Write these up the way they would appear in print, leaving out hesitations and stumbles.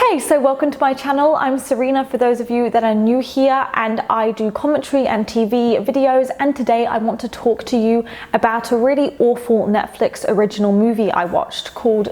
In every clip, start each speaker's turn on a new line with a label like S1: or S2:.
S1: Hey, so welcome to my channel. I'm Serena for those of you that are new here, and I do commentary and TV videos, and today I want to talk to you about a really awful Netflix original movie I watched called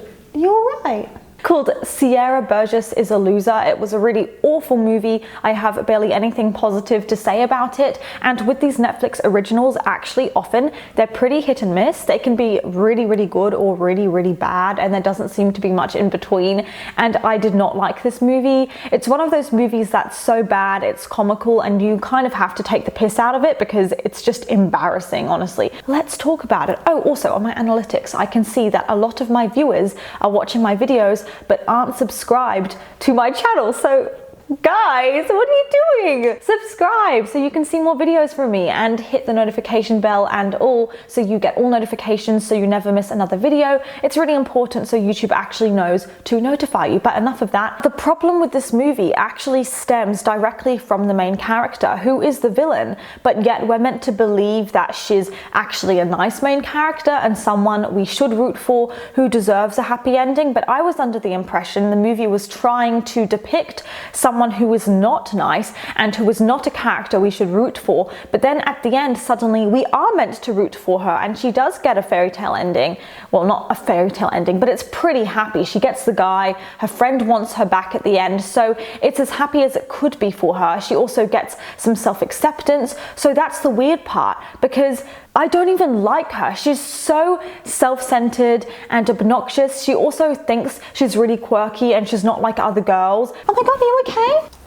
S1: Sierra Burgess is a Loser. It was a really awful movie. I have barely anything positive to say about it, and with these Netflix originals, actually often they're pretty hit and miss. They can be really good or really bad, and there doesn't seem to be much in between, and I did not like this movie. It's one of those movies that's so bad it's comical, and you kind of have to take the piss out of it because it's just embarrassing, honestly. Let's talk about it. Oh, also on my analytics I can see that a lot of my viewers are watching my videos but aren't subscribed to my channel. So guys, what are you doing? Subscribe so you can see more videos from me, and hit the notification bell and all so you get all notifications so you never miss another video. It's really important so YouTube actually knows to notify you. But enough of that. The problem with this movie actually stems directly from the main character, who is the villain, but yet we're meant to believe that she's actually a nice main character and someone we should root for, who deserves a happy ending. But I was under the impression the movie was trying to depict someone who is not nice and who is not a character we should root for, but then at the end suddenly we are meant to root for her, and she does get a fairy tale ending. Well, not a fairy tale ending, but it's pretty happy. She gets the guy, her friend wants her back at the end, so it's as happy as it could be for her. She also gets some self-acceptance, so that's the weird part, because I don't even like her. She's so self-centered and obnoxious. She also thinks she's really quirky and she's not like other girls. Oh my god, are you okay?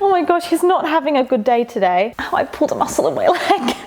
S1: Oh my gosh, she's not having a good day today. Oh, I pulled a muscle in my leg.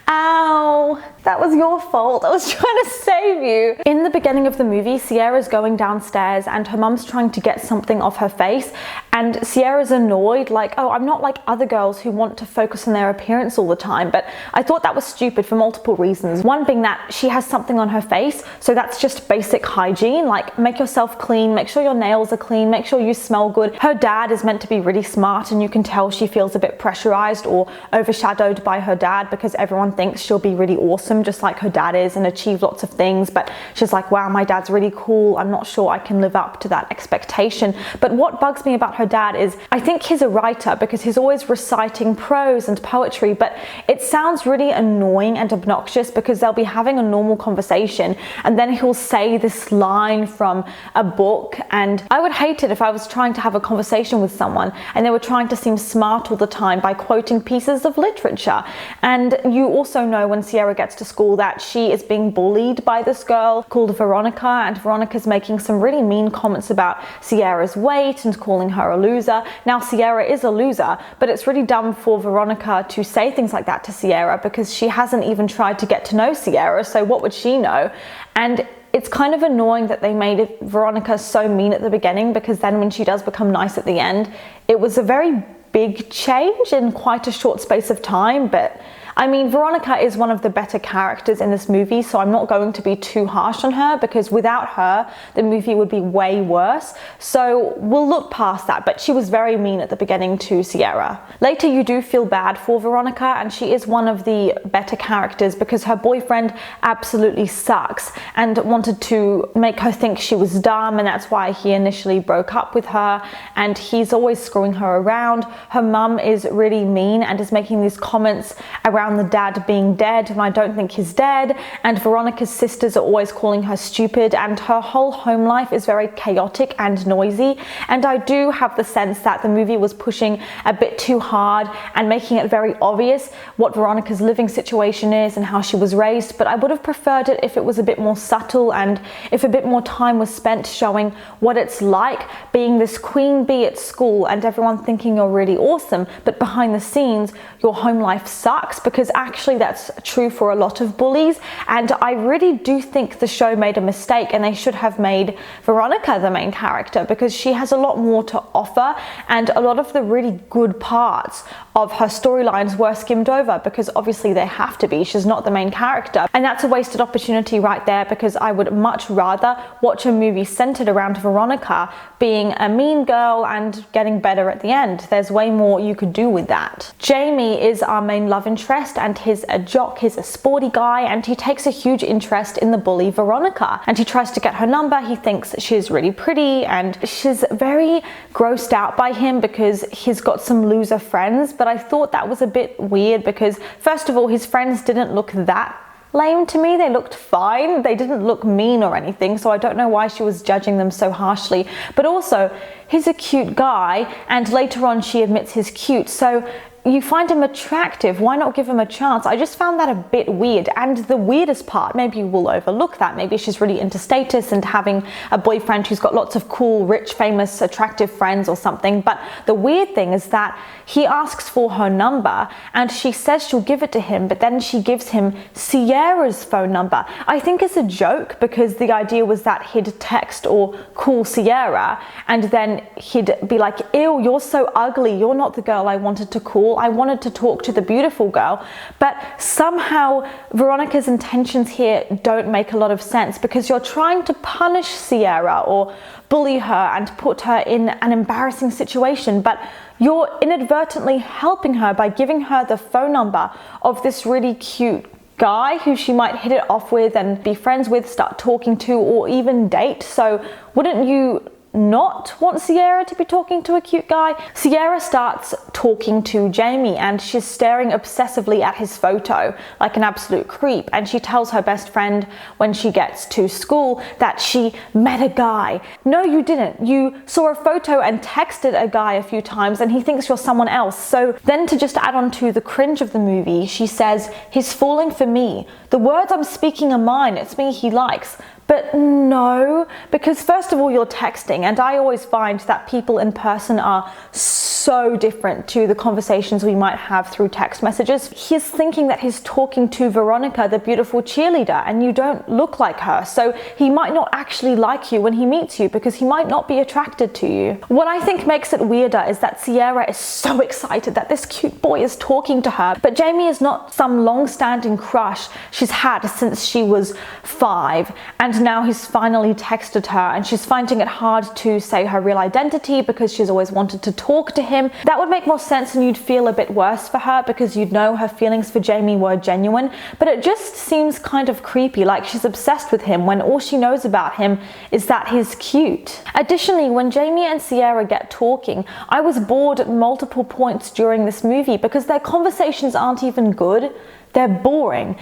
S1: Ow, that was your fault. I was trying to save you. In the beginning of the movie, Sierra's going downstairs and her mum's trying to get something off her face, and Sierra's annoyed, like, oh, I'm not like other girls who want to focus on their appearance all the time. But I thought that was stupid for multiple reasons. One being that she has something on her face, so that's just basic hygiene, like make yourself clean, make sure your nails are clean, make sure you smell good. Her dad is meant to be really smart, and you can tell she feels a bit pressurized or overshadowed by her dad because everyone thinks she'll be really awesome just like her dad is and achieve lots of things, but she's like, wow, my dad's really cool, I'm not sure I can live up to that expectation. But what bugs me about her dad is I think he's a writer because he's always reciting prose and poetry, but it sounds really annoying and obnoxious because they'll be having a normal conversation and then he'll say this line from a book, and I would hate it if I was trying to have a conversation with someone and they were trying to seem smart all the time by quoting pieces of literature. And you also know when Sierra gets to school that she is being bullied by this girl called Veronica, and Veronica's making some really mean comments about Sierra's weight and calling her a loser. Now, Sierra is a loser, but it's really dumb for Veronica to say things like that to Sierra because she hasn't even tried to get to know Sierra, so what would she know? And it's kind of annoying that they made Veronica so mean at the beginning, because then when she does become nice at the end, it was a very big change in quite a short space of time. But I mean, Veronica is one of the better characters in this movie, so I'm not going to be too harsh on her because without her, the movie would be way worse. So we'll look past that, but she was very mean at the beginning to Sierra. Later, you do feel bad for Veronica, and she is one of the better characters because her boyfriend absolutely sucks and wanted to make her think she was dumb, and that's why he initially broke up with her, and he's always screwing her around. Her mum is really mean and is making these comments around the dad being dead when I don't think he's dead, and Veronica's sisters are always calling her stupid, and her whole home life is very chaotic and noisy. And I do have the sense that the movie was pushing a bit too hard and making it very obvious what Veronica's living situation is and how she was raised, but I would have preferred it if it was a bit more subtle and if a bit more time was spent showing what it's like being this queen bee at school and everyone thinking you're really awesome, but behind the scenes your home life sucks, because actually that's true for a lot of bullies. And I really do think the show made a mistake, and they should have made Veronica the main character because she has a lot more to offer, and a lot of the really good parts of her storylines were skimmed over because obviously they have to be. She's not the main character, and that's a wasted opportunity right there, because I would much rather watch a movie centered around Veronica being a mean girl and getting better at the end. There's way more you could do with that. Jamie is our main love interest, dressed and he's a jock, he's a sporty guy, and he takes a huge interest in the bully Veronica. And he tries to get her number. He thinks she's really pretty, and she's very grossed out by him because he's got some loser friends. But I thought that was a bit weird because, first of all, his friends didn't look that lame to me. They looked fine. They didn't look mean or anything, so I don't know why she was judging them so harshly. But also, he's a cute guy, and later on she admits he's cute, so you find him attractive, why not give him a chance? I just found that a bit weird. And the weirdest part, maybe we'll overlook that, maybe she's really into status and having a boyfriend who's got lots of cool, rich, famous, attractive friends or something, but the weird thing is that he asks for her number and she says she'll give it to him, but then she gives him Sierra's phone number. I think it's a joke because the idea was that he'd text or call Sierra and then he'd be like, ew, you're so ugly, you're not the girl I wanted to call. I wanted to talk to the beautiful girl. But somehow Veronica's intentions here don't make a lot of sense because you're trying to punish Sierra or bully her and put her in an embarrassing situation, but you're inadvertently helping her by giving her the phone number of this really cute guy who she might hit it off with and be friends with, start talking to, or even date. So wouldn't you not want Sierra to be talking to a cute guy? Sierra starts talking to Jamie and she's staring obsessively at his photo like an absolute creep, and she tells her best friend when she gets to school that she met a guy. No, you didn't. You saw a photo and texted a guy a few times and he thinks you're someone else. So then, to just add on to the cringe of the movie, she says, he's falling for me. The words I'm speaking are mine. It's me he likes. But no, because first of all, you're texting, and I always find that people in person are so different to the conversations we might have through text messages. He's thinking that he's talking to Veronica, the beautiful cheerleader, and you don't look like her. So he might not actually like you when he meets you because he might not be attracted to you. What I think makes it weirder is that Sierra is so excited that this cute boy is talking to her, but Jamie is not some long-standing crush she's had since she was 5, and now he's finally texted her and she's finding it hard to say her real identity because she's always wanted to talk to him. That would make more sense and you'd feel a bit worse for her because you'd know her feelings for Jamie were genuine, but it just seems kind of creepy, like she's obsessed with him when all she knows about him is that he's cute. Additionally, when Jamie and Sierra get talking, I was bored at multiple points during this movie because their conversations aren't even good. They're boring.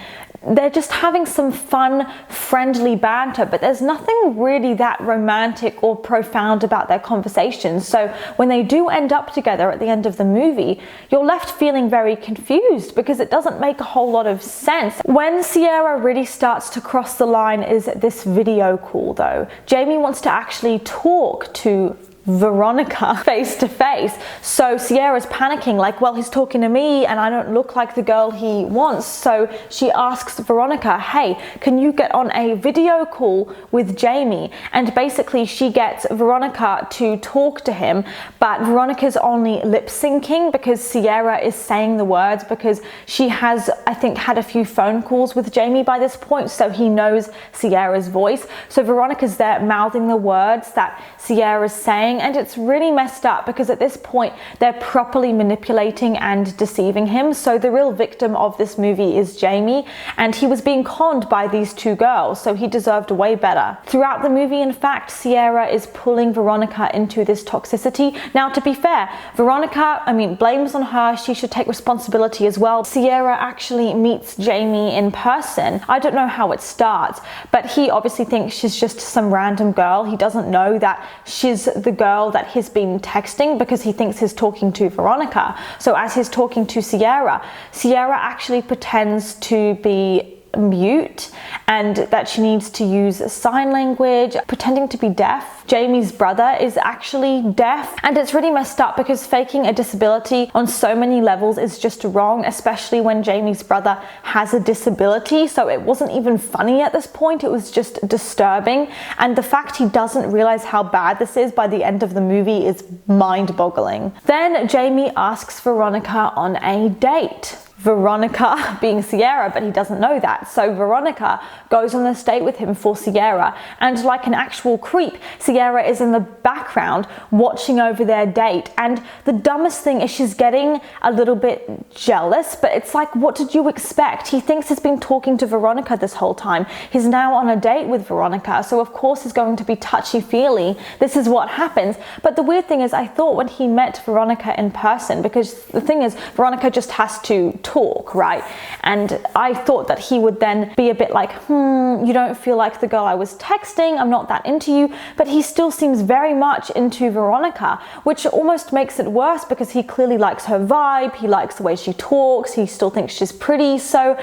S1: They're just having some fun, friendly banter, but there's nothing really that romantic or profound about their conversations. So when they do end up together at the end of the movie, you're left feeling very confused because it doesn't make a whole lot of sense. When Sierra really starts to cross the line is this video call though. Jamie wants to actually talk to Veronica face to face. So Sierra's panicking like, well, he's talking to me and I don't look like the girl he wants. So she asks Veronica, hey, can you get on a video call with Jamie? And basically she gets Veronica to talk to him, but Veronica's only lip syncing because Sierra is saying the words because she has, I think, had a few phone calls with Jamie by this point, so he knows Sierra's voice. So Veronica's there mouthing the words that Sierra's saying, and it's really messed up because at this point they're properly manipulating and deceiving him. So the real victim of this movie is Jamie, and he was being conned by these two girls, so he deserved way better. Throughout the movie, in fact, Sierra is pulling Veronica into this toxicity. Now, to be fair, Veronica, blame's on her. She should take responsibility as well. Sierra actually meets Jamie in person. I don't know how it starts, but he obviously thinks she's just some random girl. He doesn't know that she's the girl that he's been texting because he thinks he's talking to Veronica. So as he's talking to Sierra, Sierra actually pretends to be mute and that she needs to use sign language, pretending to be deaf. Jamie's brother is actually deaf, and it's really messed up because faking a disability on so many levels is just wrong, especially when Jamie's brother has a disability. So it wasn't even funny at this point, it was just disturbing, and the fact he doesn't realize how bad this is by the end of the movie is mind-boggling. Then Jamie asks Veronica on a date. Veronica being Sierra, but he doesn't know that. So Veronica goes on this date with him for Sierra, and like an actual creep, Sierra Sierra is in the background watching over their date. And the dumbest thing is she's getting a little bit jealous, but it's like, what did you expect? He thinks he's been talking to Veronica this whole time. He's now on a date with Veronica, so of course he's going to be touchy-feely. This is what happens. But the weird thing is, I thought when he met Veronica in person, because the thing is, Veronica just has to talk, right? And I thought that he would then be a bit like, you don't feel like the girl I was texting, I'm not that into you. But he still seems very much into Veronica, which almost makes it worse because he clearly likes her vibe, he likes the way she talks, he still thinks she's pretty. So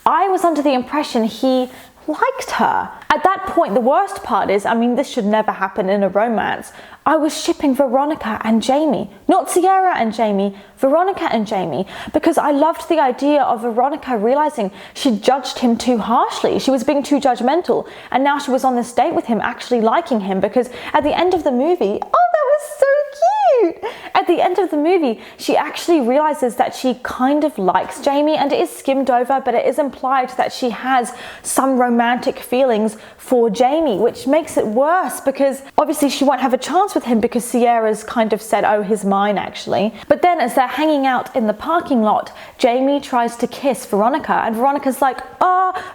S1: I was under the impression he liked her. At that point, the worst part is, I mean, this should never happen in a romance, I was shipping Veronica and Jamie. Not Sierra and Jamie, Veronica and Jamie, because I loved the idea of Veronica realizing she judged him too harshly. She was being too judgmental, and now she was on this date with him, actually liking him, because at the end of the movie, oh, that was so cute! At the end of the movie, she actually realizes that she kind of likes Jamie, and it is skimmed over, but it is implied that she has some romantic feelings for Jamie, which makes it worse because obviously she won't have a chance with him because Sierra's kind of said, oh, he's mine actually. But then as they're hanging out in the parking lot, Jamie tries to kiss Veronica, and Veronica's like,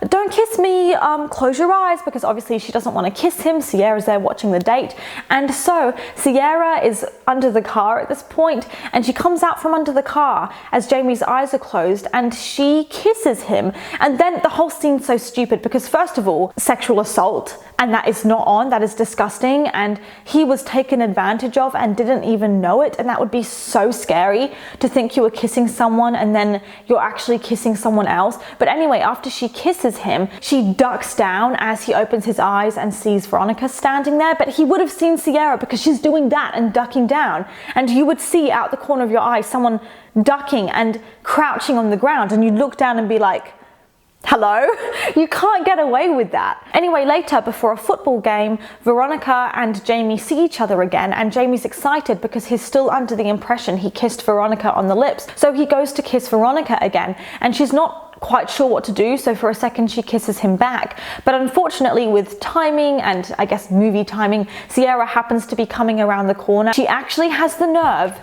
S1: don't kiss me, close your eyes, because obviously she doesn't want to kiss him. Sierra's there watching the date, and so Sierra is under the car at this point, and she comes out from under the car as Jamie's eyes are closed, and she kisses him. And then the whole scene's so stupid because first of all, sexual assault, and that is not on, that is disgusting, and he was taken advantage of and didn't even know it, and that would be so scary to think you were kissing someone and then you're actually kissing someone else. But anyway, after she kisses him, she ducks down as he opens his eyes and sees Veronica standing there, but he would have seen Sierra because she's doing that and ducking down, and you would see out the corner of your eye someone ducking and crouching on the ground, and you'd look down and be like, hello? You can't get away with that. Anyway, later, before a football game, Veronica and Jamie see each other again, and Jamie's excited because he's still under the impression he kissed Veronica on the lips. So he goes to kiss Veronica again, and she's not quite sure what to do, so for a second she kisses him back. But unfortunately, with timing and I guess movie timing, Sierra happens to be coming around the corner. She actually has the nerve,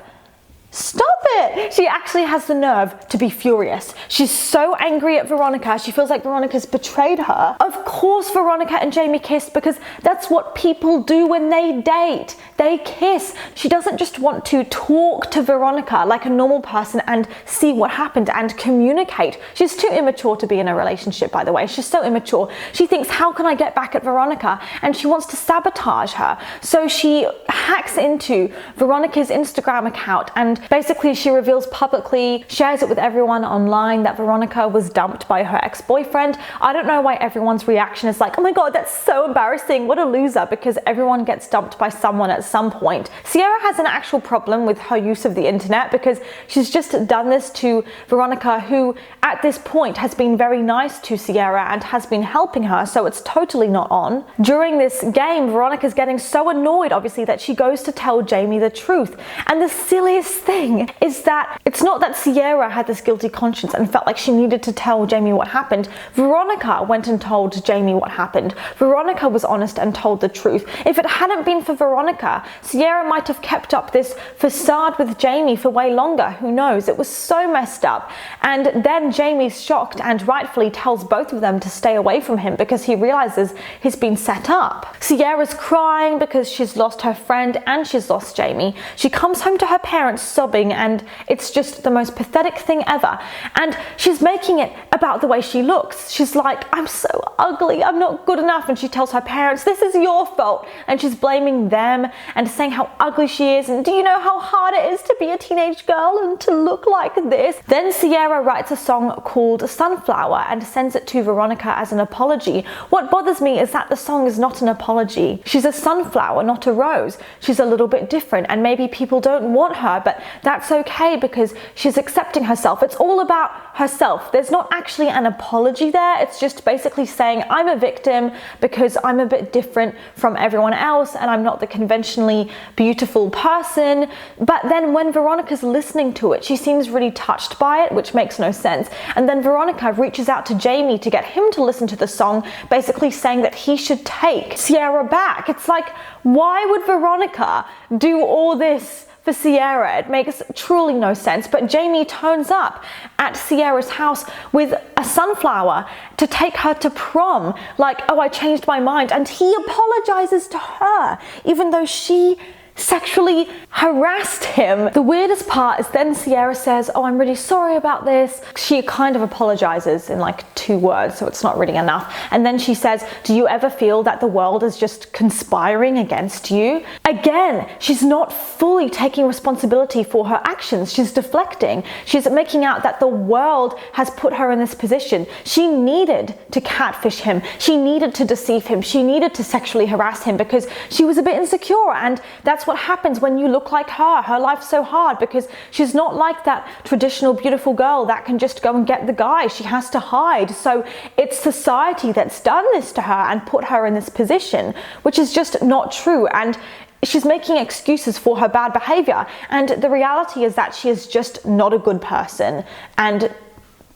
S1: stop it! She actually has the nerve to be furious. She's so angry at Veronica. She feels like Veronica's betrayed her. Of course Veronica and Jamie kissed because that's what people do when they date. They kiss. She doesn't just want to talk to Veronica like a normal person and see what happened and communicate. She's too immature to be in a relationship, by the way. She's so immature. She thinks, how can I get back at Veronica? And she wants to sabotage her. So she hacks into Veronica's Instagram account, and basically she reveals publicly, shares it with everyone online, that Veronica was dumped by her ex-boyfriend. I don't know why everyone's reaction is like, oh my god, that's so embarrassing, what a loser, because everyone gets dumped by someone at some point. Sierra has an actual problem with her use of the internet because she's just done this to Veronica, who at this point has been very nice to Sierra and has been helping her, so it's totally not on. During this game, Veronica's getting so annoyed, obviously, that she goes to tell Jamie the truth. And the silliest thing is that it's not that Sierra had this guilty conscience and felt like she needed to tell Jamie what happened. Veronica went and told Jamie what happened. Veronica was honest and told the truth. If it hadn't been for Veronica, Sierra might have kept up this facade with Jamie for way longer. Who knows? It was so messed up. And then Jamie's shocked and rightfully tells both of them to stay away from him because he realizes he's been set up. Sierra's crying because she's lost her friend and she's lost Jamie. She comes home to her parents sobbing, and it's just the most pathetic thing ever. And she's making it about the way she looks. She's like, I'm so ugly, I'm not good enough. And she tells her parents, this is your fault. And she's blaming them and saying how ugly she is. And do you know how hard it is to be a teenage girl and to look like this? Then Sierra writes a song called Sunflower and sends it to Veronica as an apology. What bothers me is that the song is not an apology. She's a sunflower, not a rose. She's a little bit different, and maybe people don't want her, but that's okay because she's accepting herself. It's all about herself. There's not actually an apology there. It's just basically saying, I'm a victim because I'm a bit different from everyone else and I'm not the conventionally beautiful person. But then when Veronica's listening to it, she seems really touched by it, which makes no sense. And then Veronica reaches out to Jamie to get him to listen to the song, basically saying that he should take Sierra back. It's like, why would Veronica do all this for Sierra? It makes truly no sense. But Jamie turns up at Sierra's house with a sunflower to take her to prom, like, oh, I changed my mind. And he apologizes to her, even though she sexually harassed him. The weirdest part is then Sierra says, oh, I'm really sorry about this. She kind of apologizes in like 2 words, so it's not really enough. And then she says, do you ever feel that the world is just conspiring against you? Again, she's not fully taking responsibility for her actions. She's deflecting. She's making out that the world has put her in this position. She needed to catfish him. She needed to deceive him. She needed to sexually harass him because she was a bit insecure, and that's what happens when you look like her. Her life's so hard because she's not like that traditional beautiful girl that can just go and get the guy. She has to hide. So it's society that's done this to her and put her in this position, which is just not true. And she's making excuses for her bad behavior. And the reality is that she is just not a good person. And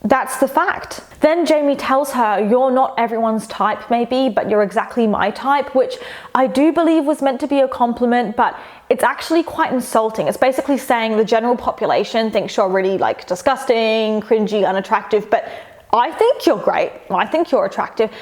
S1: that's the fact. Then Jamie tells her, you're not everyone's type maybe, but you're exactly my type, which I do believe was meant to be a compliment, but it's actually quite insulting. It's basically saying the general population thinks you're really like disgusting, cringy, unattractive, but I think you're great. I think you're attractive.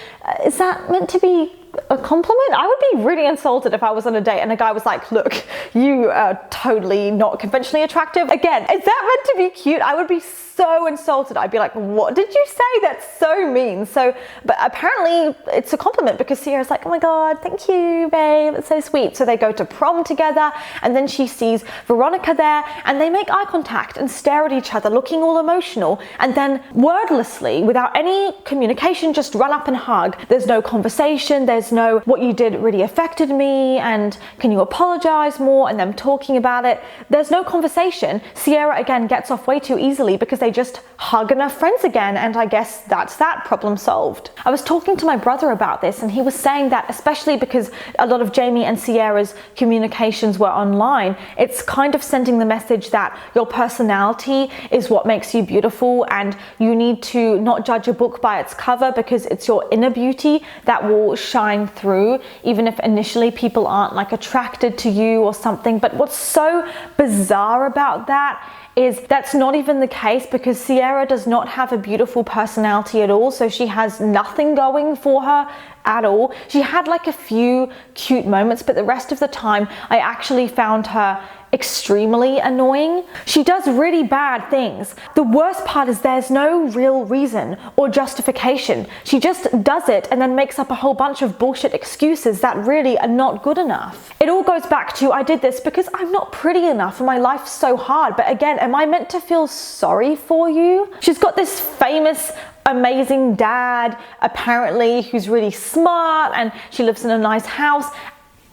S1: Is that meant to be a compliment? I would be really insulted if I was on a date and a guy was like, look, you are totally not conventionally attractive. Again, is that meant to be cute? I would be so insulted. I'd be like, what did you say? That's so mean. So, but apparently it's a compliment because Sierra's like, oh my God, thank you, babe. It's so sweet. So they go to prom together and then she sees Veronica there and they make eye contact and stare at each other, looking all emotional. And then wordlessly, without any communication, just run up and hug. There's no conversation. There's no, what you did really affected me and can you apologize more, and them talking about it. There's no conversation. Sierra again gets off way too easily because they just hug and are friends again, and I guess that's that, problem solved. I was talking to my brother about this and he was saying that especially because a lot of Jamie and Sierra's communications were online, it's kind of sending the message that your personality is what makes you beautiful and you need to not judge a book by its cover because it's your inner beauty that will shine through, even if initially people aren't like attracted to you or something. But what's so bizarre about that is that's not even the case, because Sierra does not have a beautiful personality at all. So she has nothing going for her at all. She had like a few cute moments, but the rest of the time I actually found her extremely annoying. She does really bad things. The worst part is there's no real reason or justification. She just does it and then makes up a whole bunch of bullshit excuses that really are not good enough. It all goes back to, I did this because I'm not pretty enough and my life's so hard. But again, am I meant to feel sorry for you? She's got this famous amazing dad apparently who's really smart and she lives in a nice house.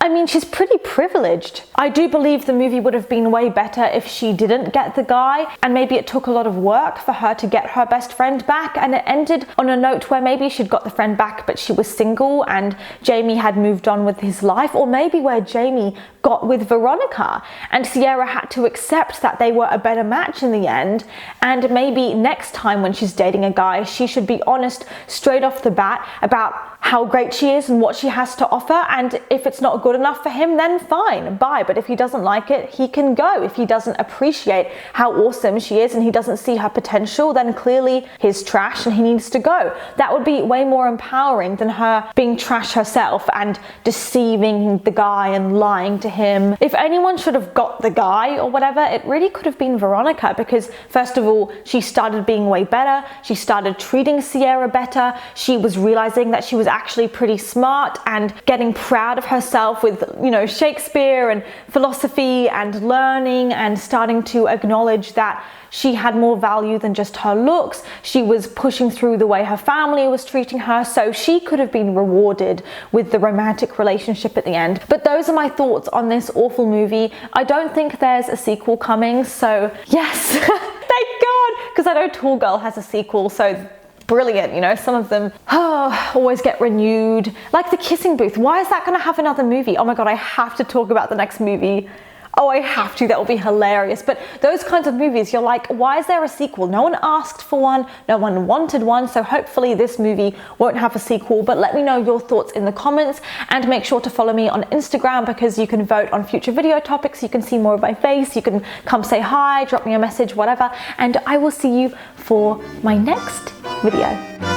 S1: I mean, she's pretty privileged. I do believe the movie would have been way better if she didn't get the guy, and maybe it took a lot of work for her to get her best friend back, and it ended on a note where maybe she'd got the friend back but she was single and Jamie had moved on with his life, or maybe where Jamie got with Veronica and Sierra had to accept that they were a better match in the end, and maybe next time when she's dating a guy she should be honest straight off the bat about how great she is and what she has to offer, and if it's not good enough for him, then fine, bye. But if he doesn't like it, he can go. If he doesn't appreciate how awesome she is and he doesn't see her potential, then clearly he's trash and he needs to go. That would be way more empowering than her being trash herself and deceiving the guy and lying to him. If anyone should have got the guy or whatever, it really could have been Veronica, because first of all, she started being way better. She started treating Sierra better. She was realizing that she was actually pretty smart and getting proud of herself with, you know, Shakespeare and philosophy and learning, and starting to acknowledge that she had more value than just her looks. She was pushing through the way her family was treating her, so she could have been rewarded with the romantic relationship at the end. But those are my thoughts on this awful movie. I don't think there's a sequel coming, so yes. Thank God! because I know Tall Girl has a sequel, so brilliant, you know, some of them always get renewed. Like The Kissing Booth, why is that going to have another movie? Oh my god, I have to talk about the next movie. Oh, I have to, that will be hilarious. But those kinds of movies, you're like, why is there a sequel? No one asked for one, no one wanted one, so hopefully this movie won't have a sequel. But let me know your thoughts in the comments, and make sure to follow me on Instagram, because you can vote on future video topics, you can see more of my face, you can come say hi, drop me a message, whatever, and I will see you for my next video.